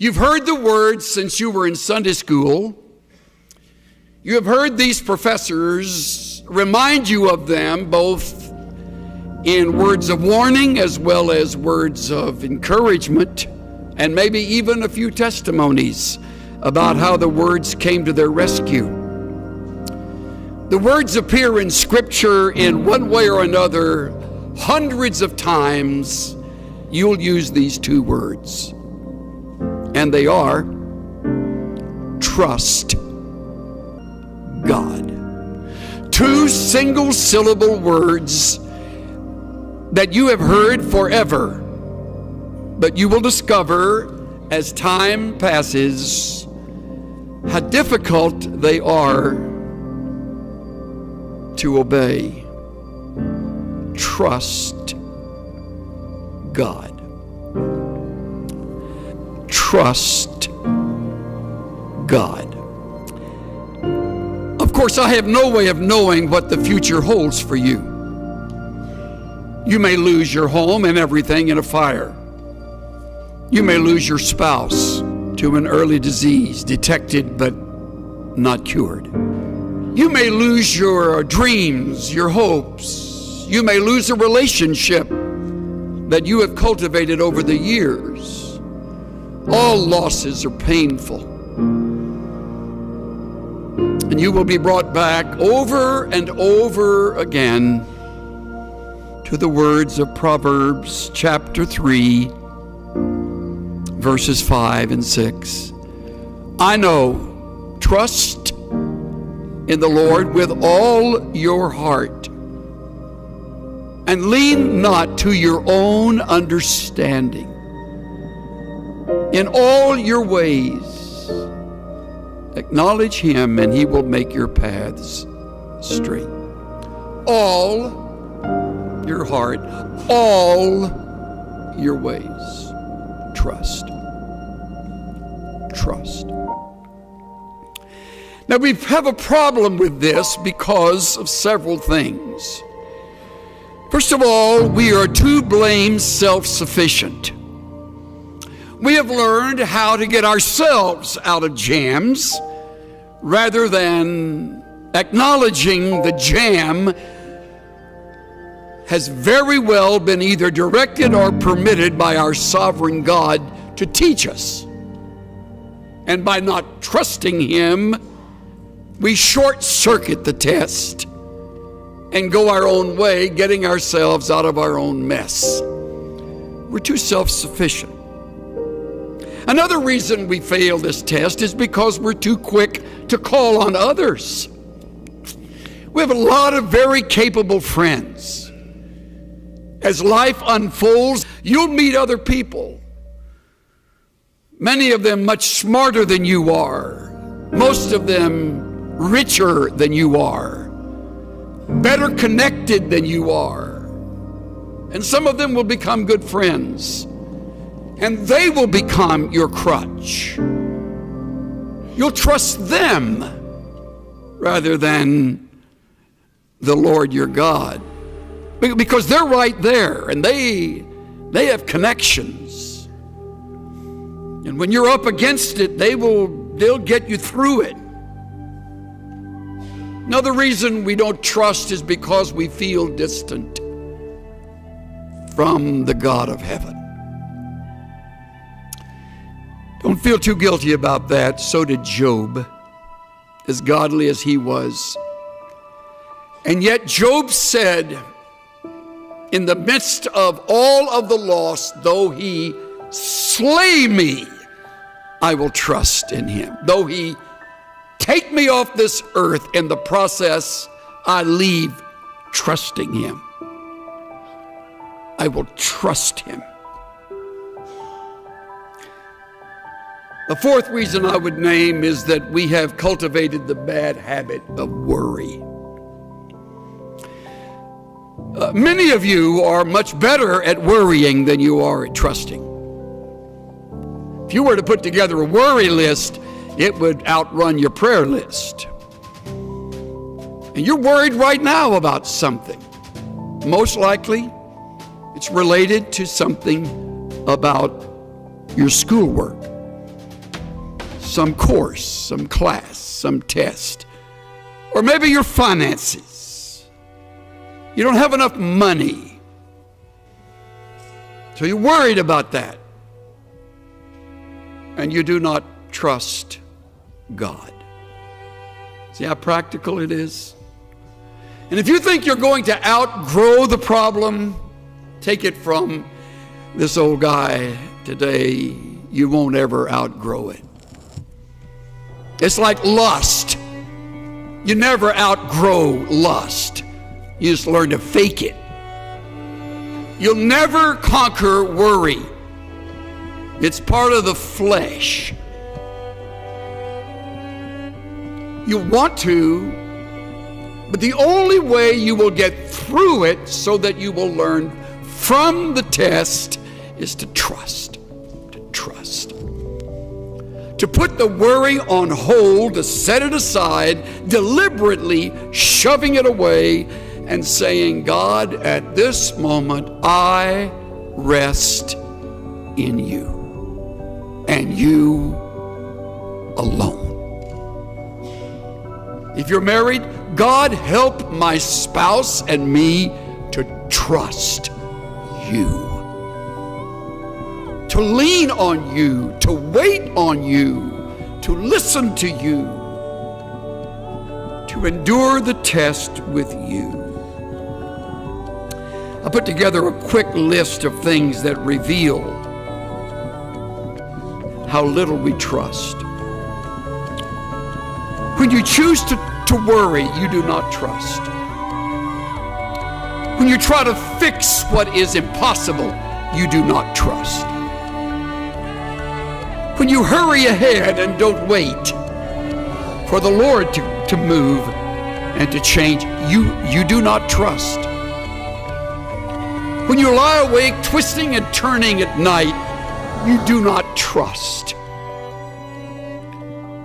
You've heard the words since you were in Sunday school. You have heard these professors remind you of them, both in words of warning as well as words of encouragement, and maybe even a few testimonies about how the words came to their rescue. The words appear in Scripture in one way or another. Hundreds of times you'll use these two words, and they are trust God. Two single syllable words that you have heard forever, but you will discover as time passes how difficult they are to obey. Trust God. Trust God. Of course, I have no way of knowing what the future holds for you. You may lose your home and everything in a fire. You may lose your spouse to an early disease, detected but not cured. You may lose your dreams, your hopes. You may lose a relationship that you have cultivated over the years. All losses are painful. And you will be brought back over and over again to the words of Proverbs chapter 3, verses 5 and 6. I know, trust in the Lord with all your heart, and lean not to your own understanding. In all your ways, acknowledge him, and he will make your paths straight. All your heart, all your ways, trust. Trust. Now, we have a problem with this because of several things. First of all, we are too blamed self-sufficient. We have learned how to get ourselves out of jams rather than acknowledging the jam has very well been either directed or permitted by our sovereign God to teach us. And by not trusting him, we short-circuit the test and go our own way, getting ourselves out of our own mess. We're too self-sufficient. Another reason we fail this test is because we're too quick to call on others. We have a lot of very capable friends. As life unfolds, you'll meet other people. Many of them much smarter than you are. Most of them richer than you are. Better connected than you are. And some of them will become good friends. And they will become your crutch. You'll trust them rather than the Lord your God. Because they're right there, and they have connections. And when you're up against it, they'll get you through it. Another reason we don't trust is because we feel distant from the God of heaven. Don't feel too guilty about that. So did Job, as godly as he was. And yet Job said, in the midst of all of the loss, though he slay me, I will trust in him. Though he take me off this earth, in the process, I leave trusting him. I will trust him. The fourth reason I would name is that we have cultivated the bad habit of worry. Many of you are much better at worrying than you are at trusting. If you were to put together a worry list, it would outrun your prayer list. And you're worried right now about something. Most likely, it's related to something about your schoolwork. some course, some class, some test, or maybe your finances. You don't have enough money, so you're worried about that, and you do not trust God. See how practical it is? And if you think you're going to outgrow the problem, take it from this old guy today, you won't ever outgrow it. It's like lust. You never outgrow lust. You just learn to fake it. You'll never conquer worry. It's part of the flesh. You want to, but the only way you will get through it so that you will learn from the test is to trust. To trust. To put the worry on hold, to set it aside, deliberately shoving it away and saying, God, at this moment, I rest in you and you alone. If you're married, God, help my spouse and me to trust you, to lean on you, to wait on you, to listen to you, to endure the test with you. I put together a quick list of things that reveal how little we trust. When you choose to worry, you do not trust. When you try to fix what is impossible, you do not trust. When you hurry ahead and don't wait for the Lord to move and to change, you do not trust. When you lie awake twisting and turning at night, you do not trust.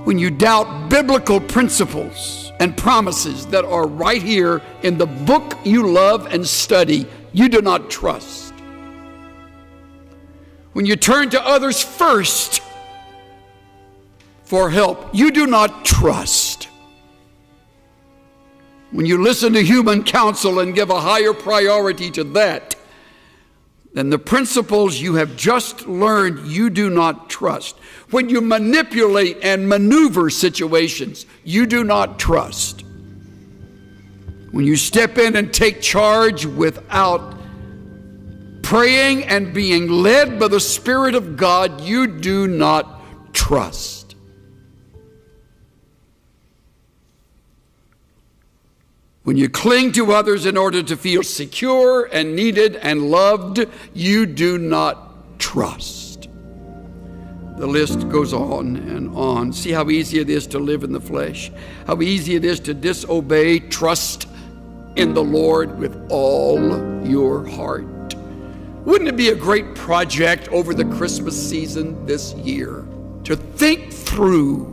When you doubt biblical principles and promises that are right here in the book you love and study, you do not trust. When you turn to others first for help, you do not trust. When you listen to human counsel and give a higher priority to that than the principles you have just learned, you do not trust. When you manipulate and maneuver situations, you do not trust. When you step in and take charge without praying and being led by the Spirit of God, you do not trust. When you cling to others in order to feel secure and needed and loved, you do not trust. The list goes on and on. See how easy it is to live in the flesh, how easy it is to disobey. Trust in the Lord with all your heart. Wouldn't it be a great project over the Christmas season this year to think through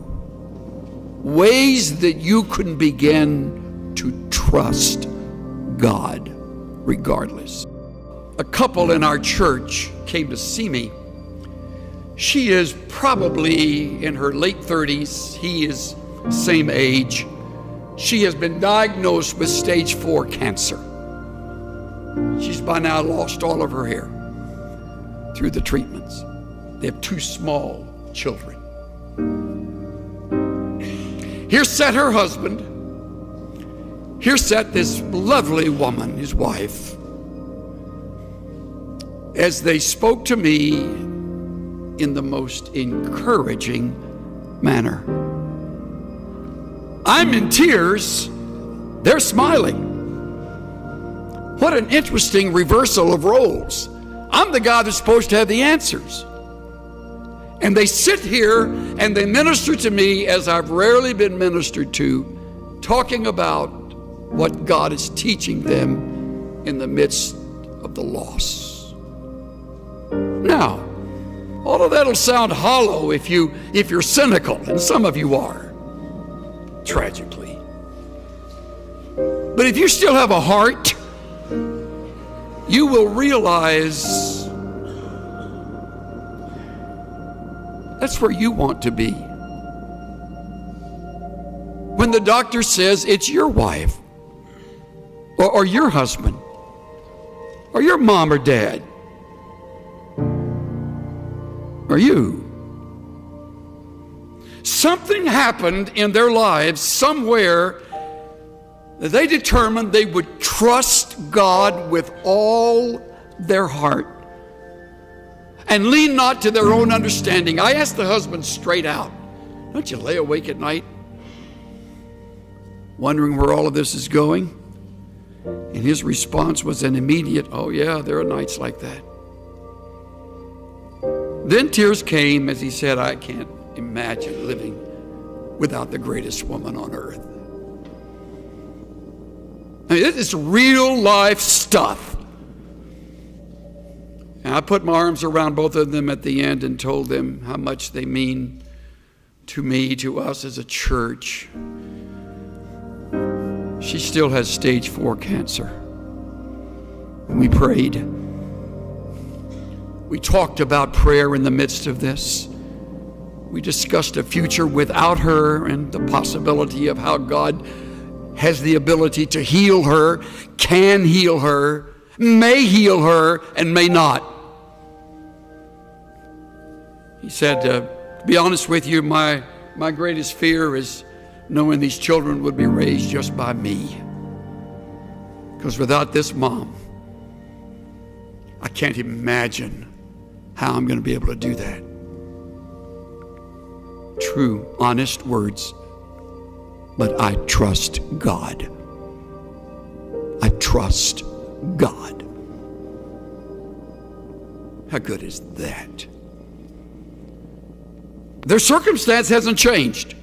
ways that you can begin to trust God regardless? A couple in our church came to see me. She is probably in her late 30s. He is same age. She has been diagnosed with stage 4 cancer. She's by now lost all of her hair through the treatments. They have 2 small children. Here sat her husband. Here sat this lovely woman, his wife, as they spoke to me in the most encouraging manner. I'm in tears. They're smiling. What an interesting reversal of roles. I'm the guy that's supposed to have the answers. And they sit here and they minister to me as I've rarely been ministered to, talking about what God is teaching them in the midst of the loss. Now, all of that'll sound hollow if you're cynical, and some of you are, tragically. But if you still have a heart, you will realize that's where you want to be. the doctor says it's your wife, or your husband, or your mom or dad, or you. Something happened in their lives somewhere that they determined they would trust God with all their heart and lean not to their own understanding. I asked the husband straight out, don't you lay awake at night wondering where all of this is going? And his response was an immediate, oh yeah, there are nights like that. Then tears came as he said, I can't imagine living without the greatest woman on earth. I mean, this is real life stuff. And I put my arms around both of them at the end and told them how much they mean to me, to us as a church. She still has stage 4 cancer. We prayed. We talked about prayer in the midst of this. We discussed a future without her and the possibility of how God has the ability to heal her, can heal her, may heal her, and may not. He said, to be honest with you, my greatest fear is knowing these children would be raised just by me. Because without this mom, I can't imagine how I'm going to be able to do that. True, honest words. But I trust God. I trust God. How good is that? Their circumstance hasn't changed.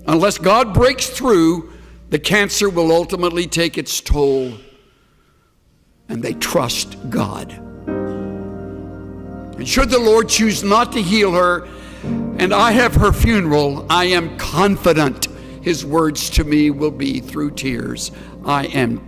Unless God breaks through, the cancer will ultimately take its toll. And they trust God. And should the Lord choose not to heal her, and I have her funeral, I am confident His words to me will be through tears, I am